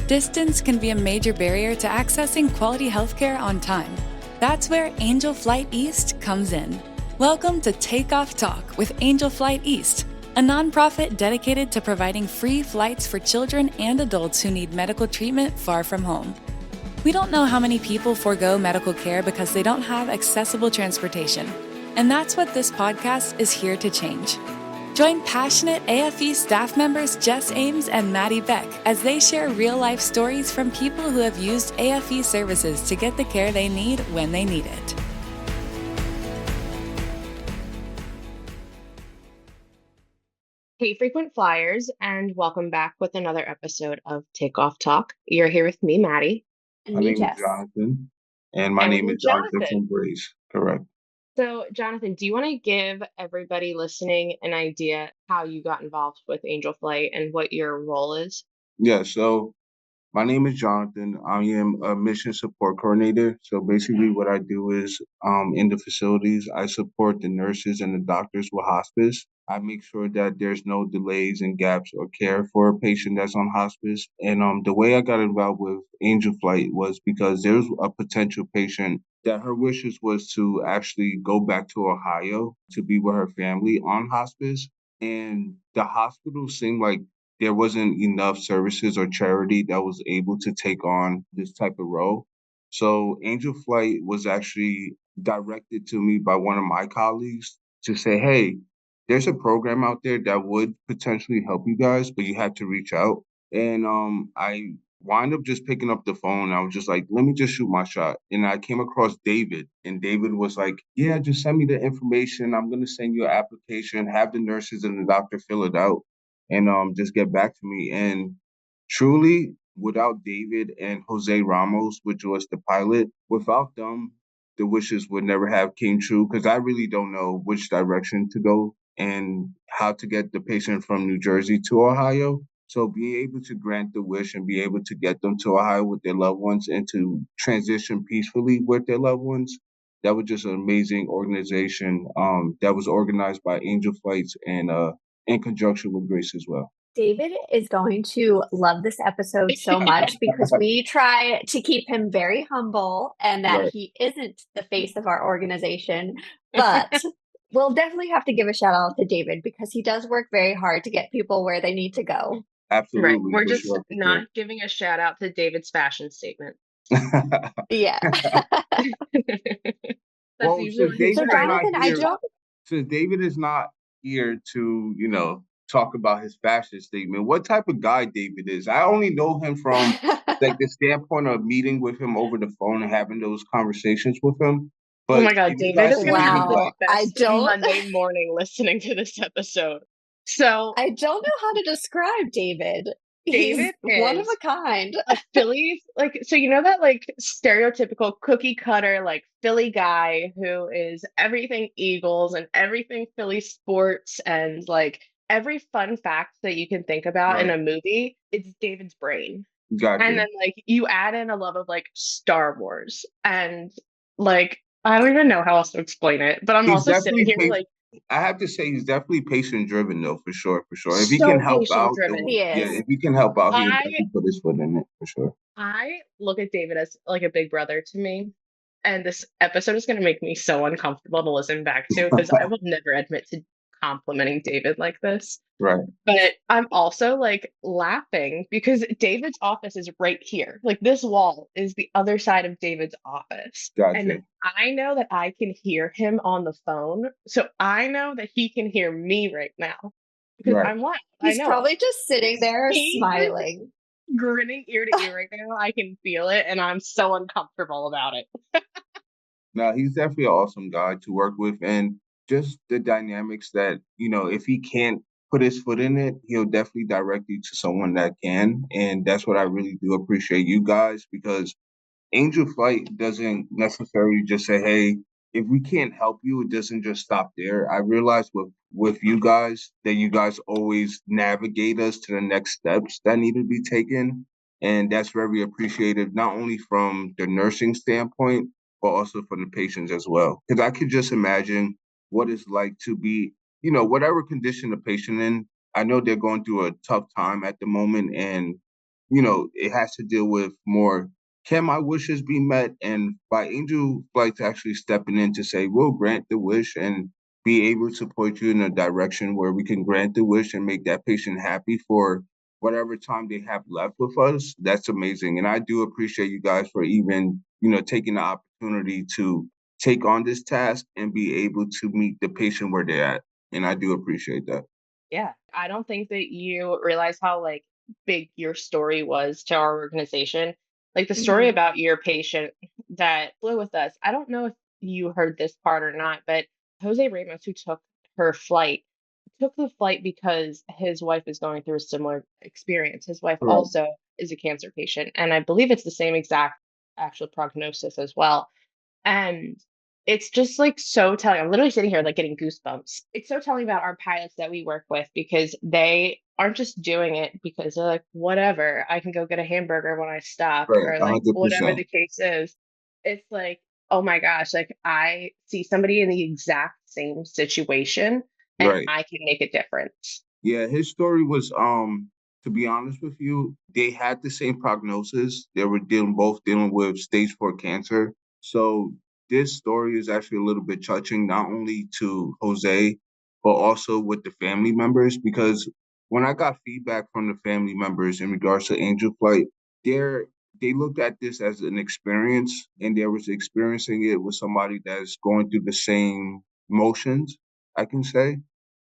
Distance can be a major barrier to accessing quality healthcare on time. That's where Angel Flight East comes in. Welcome to Takeoff Talk with Angel Flight East, a nonprofit dedicated to providing free flights for children and adults who need medical treatment far from home. We don't know how many people forego medical care because they don't have accessible transportation, and that's what this podcast is here to change. Join passionate AFE staff members Jess, Ames, and Maddy, Beck as they share real-life stories from people who have used AFE services to get the care they need when they need it. Hey, frequent flyers, and welcome back with another episode of Takeoff Talk. You're here with me, Maddy. And my name is Jonathan, and my name is Jonathan from Grace. Correct. So, Jonathan, do you want to give everybody listening an idea how you got involved with Angel Flight and what your role is? Yeah, so my name is Jonathan. I am a mission support coordinator. So basically what I do is in the facilities, I support the nurses and the doctors with hospice. I make sure that there's no delays and gaps or care for a patient that's on hospice. And the way I got involved with Angel Flight was because there was a potential patient that her wishes was to actually go back to Ohio to be with her family on hospice. And the hospital seemed like there wasn't enough services or charity that was able to take on this type of role. So Angel Flight was actually directed to me by one of my colleagues to say, hey, there's a program out there that would potentially help you guys, but you have to reach out. And I wind up just picking up the phone. I was just like, let me just shoot my shot. And I came across David, and David was like, yeah, just send me the information. I'm going to send you an application, have the nurses and the doctor fill it out, and just get back to me. And truly, without David and Jose Ramos, which was the pilot, without them, the wishes would never have came true, because I really don't know which direction to go and how to get the patient from New Jersey to Ohio. So being able to grant the wish and be able to get them to Ohio with their loved ones and to transition peacefully with their loved ones, that was just an amazing organization that was organized by Angel Flights and in conjunction with Grace as well. David is going to love this episode so much because we try to keep him very humble and that he isn't the face of our organization, but we'll definitely have to give a shout out to David because he does work very hard to get people where they need to go. Absolutely. Right. We're just not giving a shout out to David's fashion statement. Yeah. Well, since David is not here to, talk about his fashion statement, what type of guy David is. I only know him from like the standpoint of meeting with him over the phone and having those conversations with him. But oh my God, David is going to have the best Monday morning listening to this episode. So I don't know how to describe David. David is one of a kind. A Phillies, so you know that stereotypical cookie cutter Philly guy who is everything Eagles and everything Philly sports and every fun fact that you can think about in a movie, it's David's brain. Gotcha. And then you add in a love of Star Wars and I don't even know how else to explain it, but I'm also sitting here I have to say he's definitely patient driven though, for sure. If he can help out, if he can help out, he'll definitely put his foot in it for sure. I look at David as a big brother to me. And this episode is going to make me so uncomfortable to listen back to because I will never admit to complimenting David like this. Right. But I'm also laughing because David's office is right here. This wall is the other side of David's office. Gotcha. And I know that I can hear him on the phone. So I know that he can hear me right now. Because I'm loud. He's probably just sitting there smiling. Grinning ear to ear right now. I can feel it and I'm so uncomfortable about it. No, he's definitely an awesome guy to work with, and just the dynamics that, if he can't put his foot in it, he'll definitely direct you to someone that can. And that's what I really do appreciate you guys, because Angel Flight doesn't necessarily just say, hey, if we can't help you, it doesn't just stop there. I realize with you guys that you guys always navigate us to the next steps that need to be taken. And that's very appreciated, not only from the nursing standpoint, but also from the patients as well. Because I could just imagine what it's like to be, whatever condition the patient in. I know they're going through a tough time at the moment, and it has to deal with more, can my wishes be met? And by Angel Flight's actually stepping in to say, we'll grant the wish and be able to point you in a direction where we can grant the wish and make that patient happy for whatever time they have left with us. That's amazing. And I do appreciate you guys for even, taking the opportunity to take on this task and be able to meet the patient where they're at. And I do appreciate that. Yeah. I don't think that you realize how like big your story was to our organization. Like the story Mhm. about your patient that flew with us. I don't know if you heard this part or not, but Jose Ramos, who her flight, took the flight because his wife is going through a similar experience. His wife Correct. also is a cancer patient, and I believe it's the same exact actual prognosis as well. And it's just like so telling. I'm literally sitting here like getting goosebumps. It's so telling about our pilots that we work with because they aren't just doing it because they're like, whatever, I can go get a hamburger when I stop, Right. or like whatever 100%. the case is. It's like, oh my gosh, like I see somebody in the exact same situation and Right. I can make a difference. Yeah, his story was to be honest with you, they had the same prognosis. They were both dealing with stage 4 cancer. So this story is actually a little bit touching, not only to Jose, but also with the family members, because when I got feedback from the family members in regards to Angel Flight, they're they looked at this as an experience and they was experiencing it with somebody that's going through the same motions, I can say.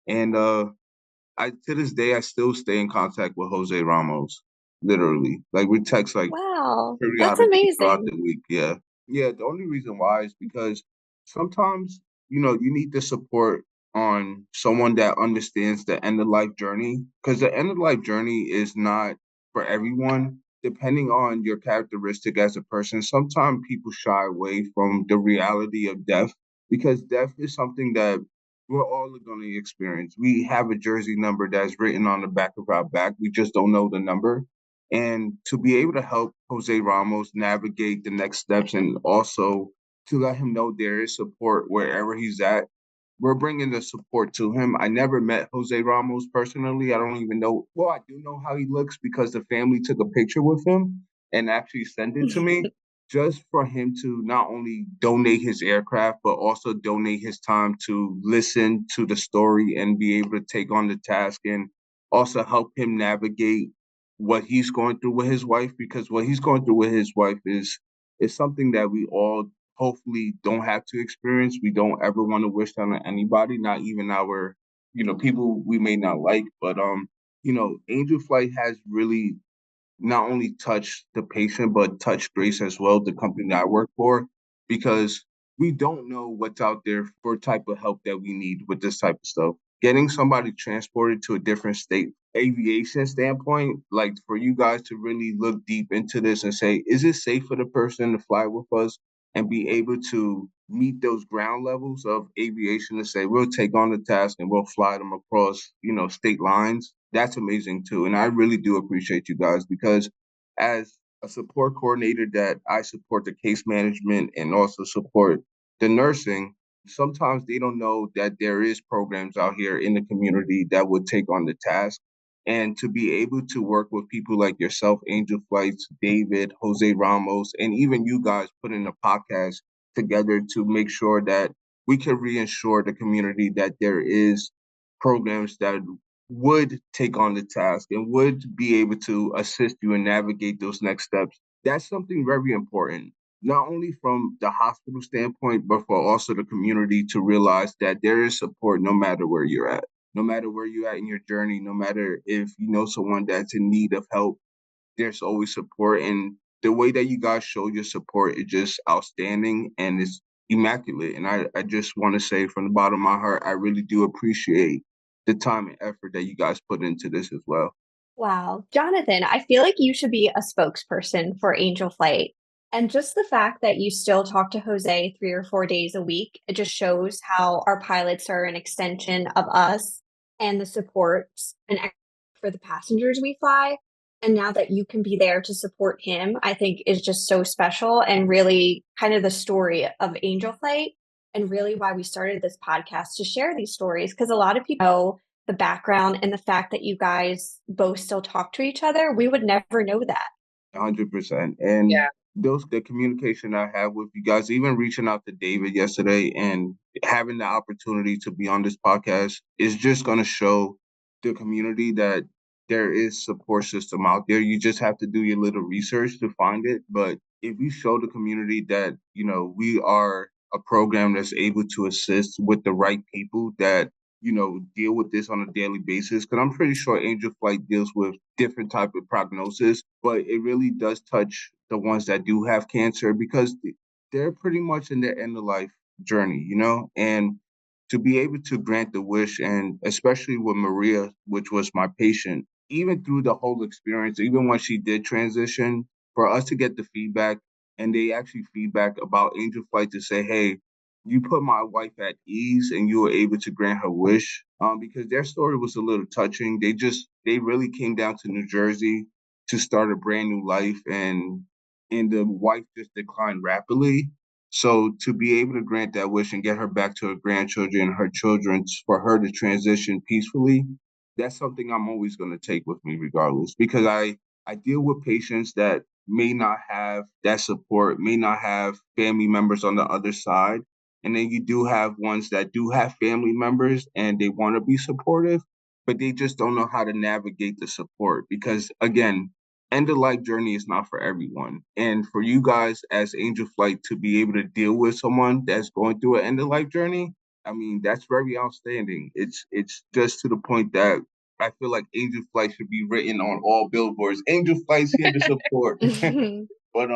And I to this day I still stay in contact with Jose Ramos, literally. Like we text like Wow, that's periodically throughout amazing. the week. Yeah. Yeah. The only reason why is because sometimes, you need the support on someone that understands the end of life journey. Because the end of life journey is not for everyone. Depending on your characteristic as a person, sometimes people shy away from the reality of death because death is something that we're all going to experience. We have a jersey number that's written on the back of our back. We just don't know the number. And to be able to help Jose Ramos navigate the next steps and also to let him know there is support wherever he's at, we're bringing the support to him. I never met Jose Ramos personally. I don't even know. Well, I do know how he looks because the family took a picture with him and actually sent it to me just for him to not only donate his aircraft, but also donate his time to listen to the story and be able to take on the task and also help him navigate what he's going through with his wife, because what he's going through with his wife is something that we all hopefully don't have to experience. We don't ever want to wish that on anybody, not even our, people we may not like. But Angel Flight has really not only touch the patient, but touch Grace as well, the company that I work for, because we don't know what's out there for type of help that we need with this type of stuff. Getting somebody transported to a different state, aviation standpoint, like for you guys to really look deep into this and say, is it safe for the person to fly with us and be able to meet those ground levels of aviation to say, we'll take on the task and we'll fly them across, state lines. That's amazing too. And I really do appreciate you guys because as a support coordinator that I support the case management and also support the nursing, sometimes they don't know that there is programs out here in the community that would take on the task. And to be able to work with people like yourself, Angel Flights, David, Jose Ramos, and even you guys putting a podcast together to make sure that we can reassure the community that there is programs that would take on the task and would be able to assist you and navigate those next steps. That's something very important, not only from the hospital standpoint, but for also the community to realize that there is support no matter where you're at, no matter where you're at in your journey, no matter if you know someone that's in need of help, there's always support. And the way that you guys show your support is just outstanding and it's immaculate. And I just want to say from the bottom of my heart, I really do appreciate the time and effort that you guys put into this as well. Wow. Jonathan, I feel like you should be a spokesperson for Angel Flight. And just the fact that you still talk to Jose 3 or 4 days a week, it just shows how our pilots are an extension of us and the supports and for the passengers we fly. And now that you can be there to support him, I think is just so special and really kind of the story of Angel Flight and really why we started this podcast to share these stories. Because a lot of people know the background and the fact that you guys both still talk to each other, we would never know that. 100%. And the communication I have with you guys, even reaching out to David yesterday and having the opportunity to be on this podcast is just going to show the community that there is support system out there. You just have to do your little research to find it. But if we show the community that, we are a program that's able to assist with the right people that deal with this on a daily basis. Because I'm pretty sure Angel Flight deals with different type of prognosis, but it really does touch the ones that do have cancer because they're pretty much in their end of life journey, and to be able to grant the wish, and especially with Maria, which was my patient, even through the whole experience, even when she did transition, for us to get the feedback, and they actually feedback about Angel Flight to say, hey, you put my wife at ease and you were able to grant her wish, because their story was a little touching. They really came down to New Jersey to start a brand new life, and the wife just declined rapidly. So to be able to grant that wish and get her back to her grandchildren and her children, for her to transition peacefully, that's something I'm always going to take with me regardless, because I deal with patients that may not have that support, may not have family members on the other side. And then you do have ones that do have family members and they want to be supportive, but they just don't know how to navigate the support because, again, end of life journey is not for everyone. And for you guys as Angel Flight to be able to deal with someone that's going through an end of life journey, I mean, that's very outstanding. It's just to the point that I feel like Angel Flight should be written on all billboards. Angel Flight's here to support. But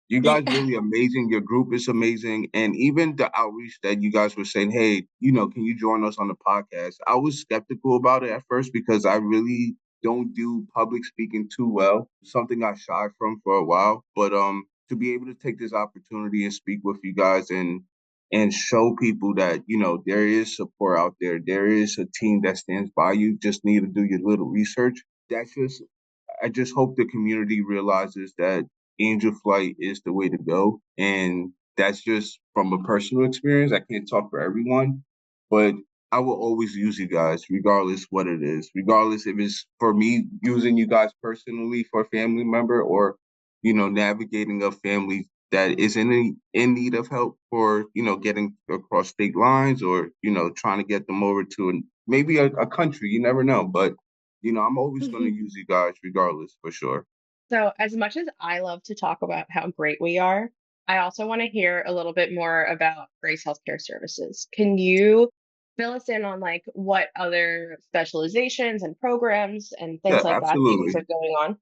you guys really amazing. Your group is amazing. And even the outreach that you guys were saying, hey, can you join us on the podcast? I was skeptical about it at first because I really don't do public speaking too well. Something I shied from for a while. But to be able to take this opportunity and speak with you guys and show people that, there is support out there. There is a team that stands by you. Just need to do your little research. I just hope the community realizes that Angel Flight is the way to go. And that's just from a personal experience. I can't talk for everyone, but I will always use you guys, regardless what it is, regardless if it's for me using you guys personally for a family member or, navigating a family that is in need of help for, getting across state lines or, trying to get them over to maybe a country. You never know. But I'm always going to use you guys regardless, for sure. So, as much as I love to talk about how great we are, I also want to hear a little bit more about Grace Healthcare Services. Can you fill us in on like what other specializations and programs and Yeah, things like that you guys absolutely. have going on?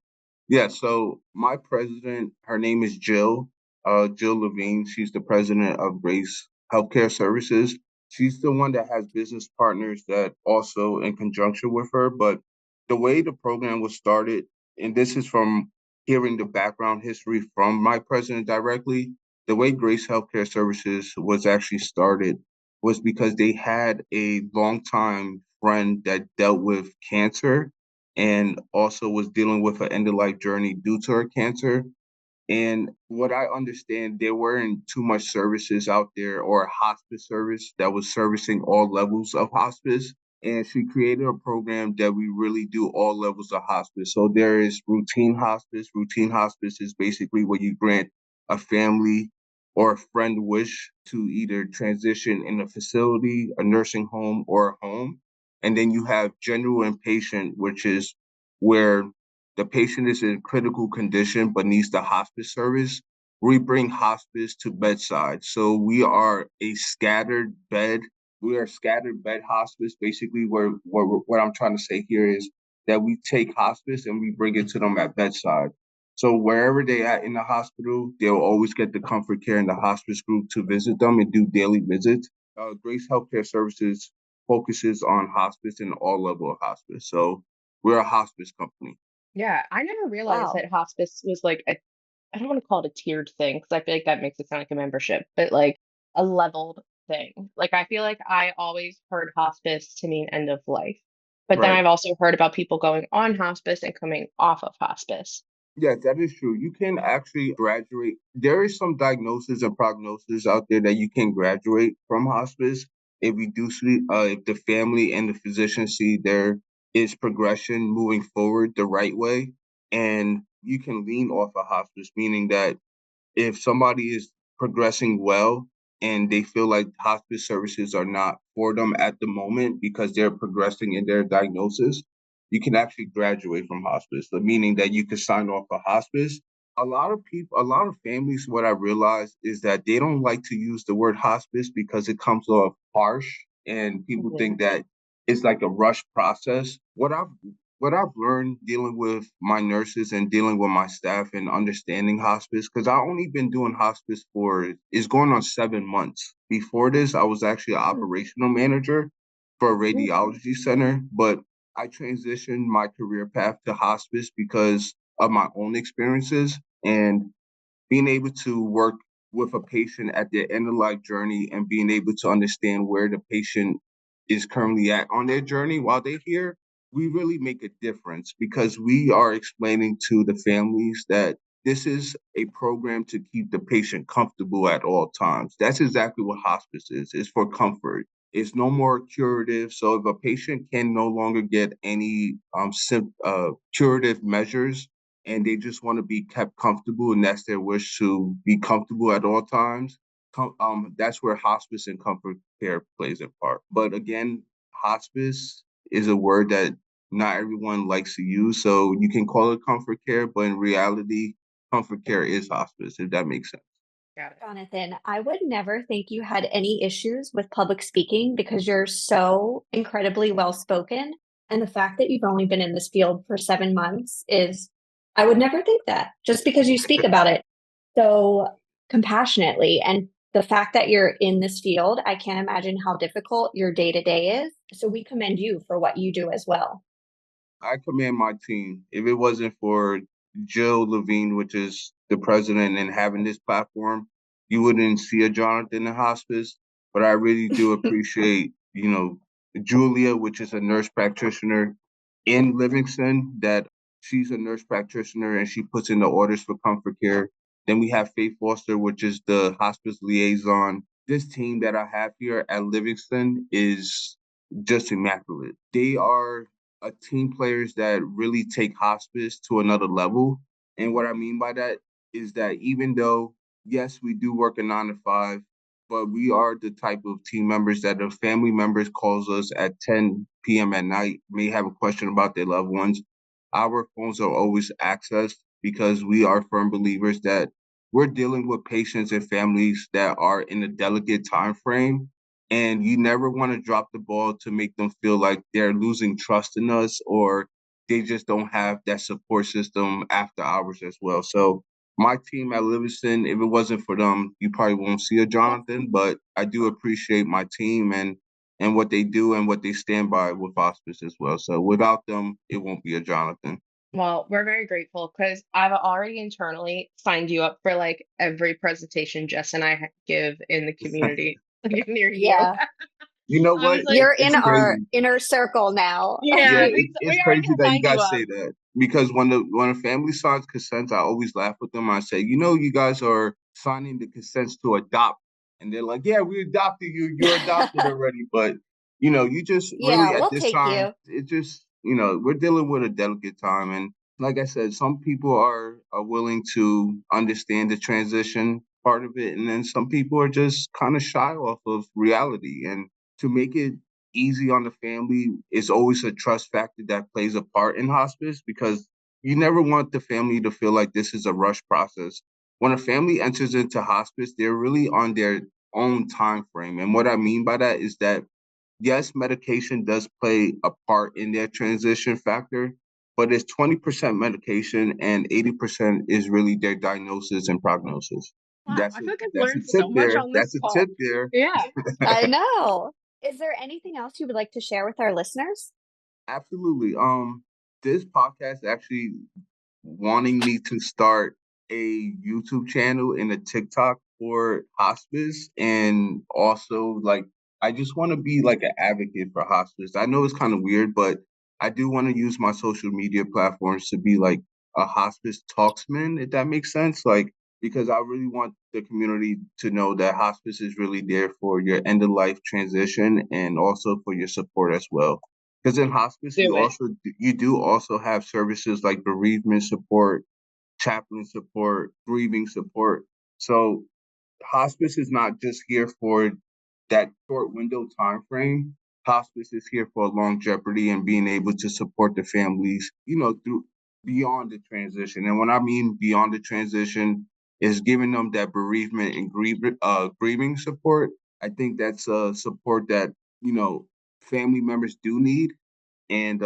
Yeah, so my president, her name is Jill Levine. She's the president of Grace Healthcare Services. She's the one that has business partners that also in conjunction with her. But the way the program was started, and this is from hearing the background history from my president directly, the way Grace Healthcare Services was actually started was because they had a longtime friend that dealt with cancer and also was dealing with an end of life journey due to her cancer. And what I understand, there weren't too much services out there or a hospice service that was servicing all levels of hospice. And she created a program that we really do all levels of hospice. So there is routine hospice. Routine hospice is basically where you grant a family or a friend wish to either transition in a facility, a nursing home, or a home. And then you have general inpatient, which is where the patient is in critical condition but needs the hospice service. We bring hospice to bedside. So we are a scattered bed. We are scattered bed hospice. Basically, what I'm trying to say here is that we take hospice and we bring it to them at bedside. So wherever they at in the hospital, they'll always get the comfort care in the hospice group to visit them and do daily visits. Grace Healthcare Services focuses on hospice and all level of hospice. So we're a hospice company. Yeah, I never realized Wow. that hospice was like I don't want to call it a tiered thing because I feel like that makes it sound like a membership, but like a leveled thing. Like I feel like I always heard hospice to mean end of life. But then Right. I've also heard about people going on hospice and coming off of hospice. Yes, that is true. You can actually graduate. There is some diagnosis and prognosis out there that you can graduate from hospice. if we do see, if the family and the physician see there is progression moving forward the right way, and you can lean off a hospice, meaning that if somebody is progressing well and they feel like hospice services are not for them at the moment because they're progressing in their diagnosis, you can actually graduate from hospice, meaning that you can sign off for hospice. A lot of people, a lot of families, what I realize is that they don't like to use the word hospice because it comes off harsh and people think that it's like a rush process. What I've learned dealing with my nurses and dealing with my staff and understanding hospice, because I only been doing hospice for it's going on 7 months. Before this, I was actually an operational manager for a radiology center, but I transitioned my career path to hospice because of my own experiences and being able to work with a patient at their end of life journey and being able to understand where the patient is currently at on their journey while they're here, we really make a difference because we are explaining to the families that this is a program to keep the patient comfortable at all times. That's exactly what hospice is. It's for comfort. It's no more curative. So if a patient can no longer get any curative measures, and they just want to be kept comfortable, and that's their wish to be comfortable at all times, that's where hospice and comfort care plays a part. But again, hospice is a word that not everyone likes to use. So you can call it comfort care, but in reality, comfort care is hospice, if that makes sense. Got it. Jonathan, I would never think you had any issues with public speaking because you're so incredibly well spoken. And the fact that you've only been in this field for 7 months is, I would never think that just because you speak about it so compassionately. And the fact that you're in this field, I can't imagine how difficult your day to day is. So we commend you for what you do as well. I commend my team. If it wasn't for Jill Levine, which is the president, and having this platform, you wouldn't see a Jonathan in hospice. But I really do appreciate, Julia, which is a nurse practitioner in Livingston, that she's a nurse practitioner and she puts in the orders for comfort care. Then we have Faith Foster, which is the hospice liaison. This team that I have here at Livingston is just immaculate. They are team players that really take hospice to another level. And what I mean by that is that even though, yes, we do work a 9 to 5, but we are the type of team members that if family members calls us at 10 p.m. at night, may have a question about their loved ones, our phones are always accessed because we are firm believers that we're dealing with patients and families that are in a delicate time frame, and you never want to drop the ball to make them feel like they're losing trust in us or they just don't have that support system after hours as well. So my team at Livingston, if it wasn't for them, you probably won't see a Jonathan, but I do appreciate my team and what they do and what they stand by with hospice as well. So without them, it won't be a Jonathan. Well, we're very grateful because I've already internally signed you up for like every presentation Jess and I give in the community near you. Yeah. You know I what? was like, You're in It's our crazy. inner circle now. Yeah, yeah, it's we already crazy that you signed you guys up. say that because when a family signs consent, I always laugh with them. I say, you guys are signing the consents to adopt, and they're like, yeah, we adopted you. You're adopted already. But you just Yeah, really at we'll this take time, you. it just we're dealing with a delicate time, and like I said, some people are willing to understand the transition part of it, and then some people are just kind of shy off of reality and to make it easy on the family is always a trust factor that plays a part in hospice because you never want the family to feel like this is a rush process. When a family enters into hospice, they're really on their own time frame. And what I mean by that is that yes, medication does play a part in their transition factor, but it's 20% medication and 80% is really their diagnosis and prognosis. Wow, I feel like I've That's a learned tip so much there. on this That's a call. tip there. Yeah. I know. Is there anything else you would like to share with our listeners? Absolutely. This podcast actually wanting me to start a YouTube channel and a TikTok for hospice, and also like I just want to be like an advocate for hospice. I know it's kind of weird, but I do want to use my social media platforms to be like a hospice talksman, if that makes sense. Like because I really want the community to know that hospice is really there for your end of life transition and also for your support as well. Because in hospice, Do it. you do also have services like bereavement support, chaplain support, grieving support. So hospice is not just here for that short window time frame. Hospice is here for longevity and being able to support the families, through beyond the transition. And when I mean beyond the transition, is giving them that bereavement and grieving support. I think that's support that family members do need, and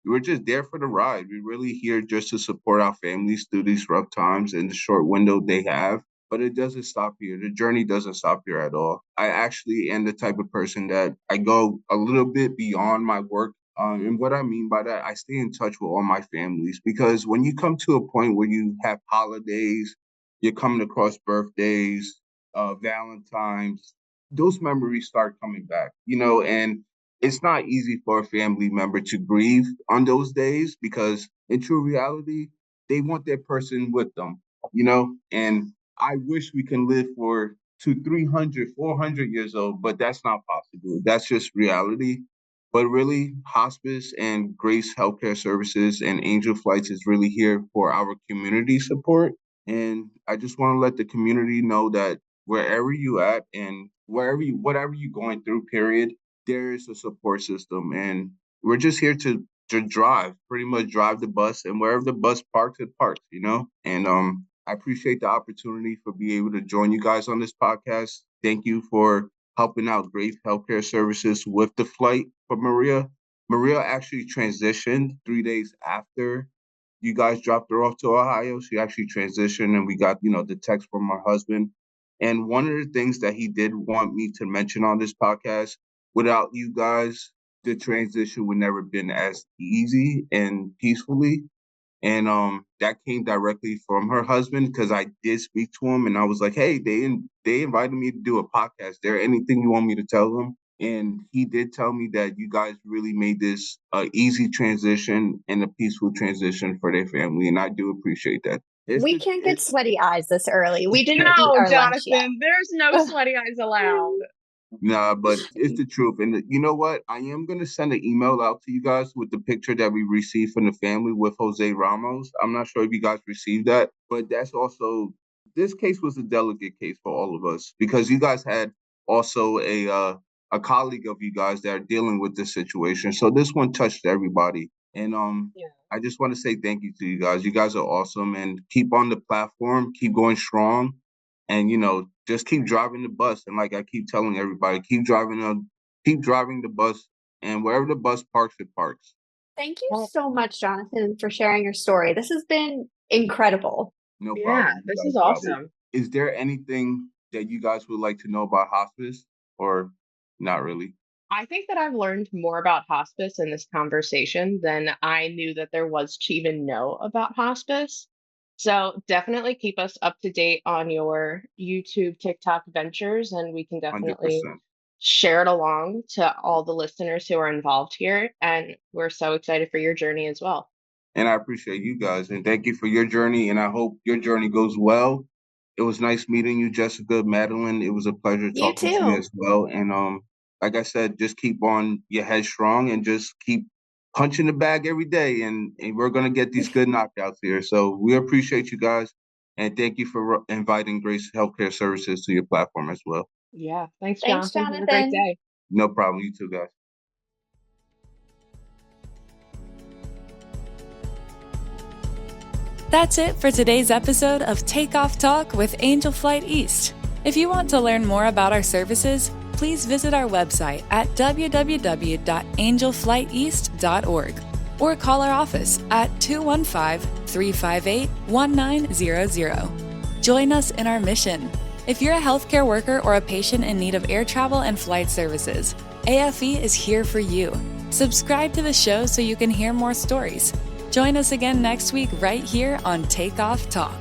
we're just there for the ride. We're really here just to support our families through these rough times and the short window they have. But it doesn't stop here. The journey doesn't stop here at all. I actually am the type of person that I go a little bit beyond my work. And what I mean by that, I stay in touch with all my families, because when you come to a point where you have holidays, you're coming across birthdays, Valentine's, those memories start coming back, and it's not easy for a family member to grieve on those days, because in true reality, they want their person with them, and I wish we can live for 300, 400 years old, but that's not possible. That's just reality. But really, hospice and Grace Healthcare Services and Angel Flights is really here for our community support. And I just want to let the community know that wherever you at and whatever you're going through, period, there is a support system. And we're just here to pretty much drive the bus, and wherever the bus parks, it parks, And I appreciate the opportunity for being able to join you guys on this podcast. Thank you for helping out Grace Healthcare Services with the flight for Maria. Maria actually transitioned 3 days after you guys dropped her off to Ohio. She actually transitioned, and we got, the text from her husband. And one of the things that he did want me to mention on this podcast, without you guys, the transition would never been as easy and peacefully. And that came directly from her husband, because I did speak to him and I was like, hey, they invited me to do a podcast. Is there anything you want me to tell them? And he did tell me that you guys really made this easy transition and a peaceful transition for their family. And I do appreciate that. We can't get sweaty eyes this early. We didn't eat No, our lunch yet. Jonathan, there's no sweaty eyes allowed. Nah, but it's the truth. And you know what? I am going to send an email out to you guys with the picture that we received from the family with Jose Ramos. I'm not sure if you guys received that, but that's also, this case was a delicate case for all of us, because you guys had also a colleague of you guys that are dealing with this situation. So this one touched everybody. And I just want to say thank you to you guys. You guys are awesome, and keep on the platform, keep going strong. And just keep driving the bus. And like I keep telling everybody, keep driving the bus, and wherever the bus parks, it parks. Thank you so much, Jonathan, for sharing your story. This has been incredible. No problem. Yeah, this is awesome. Is there anything that you guys would like to know about hospice, or not really? I think that I've learned more about hospice in this conversation than I knew that there was to even know about hospice. So definitely keep us up to date on your YouTube, TikTok ventures, and we can definitely 100%. share it along to all the listeners who are involved here. And we're so excited for your journey as well. And I appreciate you guys, and thank you for your journey, and I hope your journey goes well. It was nice meeting you, Jessica, Madeline. It was a pleasure talking to you as well. And like I said, just keep on your head strong and just keep punching the bag every day, and we're going to get these good knockouts here. So we appreciate you guys, and thank you for inviting Grace Healthcare Services to your platform as well. Yeah. Thanks, Thanks, Jonathan. Have a great day. No problem. You too, guys. That's it for today's episode of Takeoff Talk with Angel Flight East. If you want to learn more about our services, please visit our website at www.angelflighteast.org or call our office at 215-358-1900. Join us in our mission. If you're a healthcare worker or a patient in need of air travel and flight services, AFE is here for you. Subscribe to the show so you can hear more stories. Join us again next week right here on Takeoff Talk.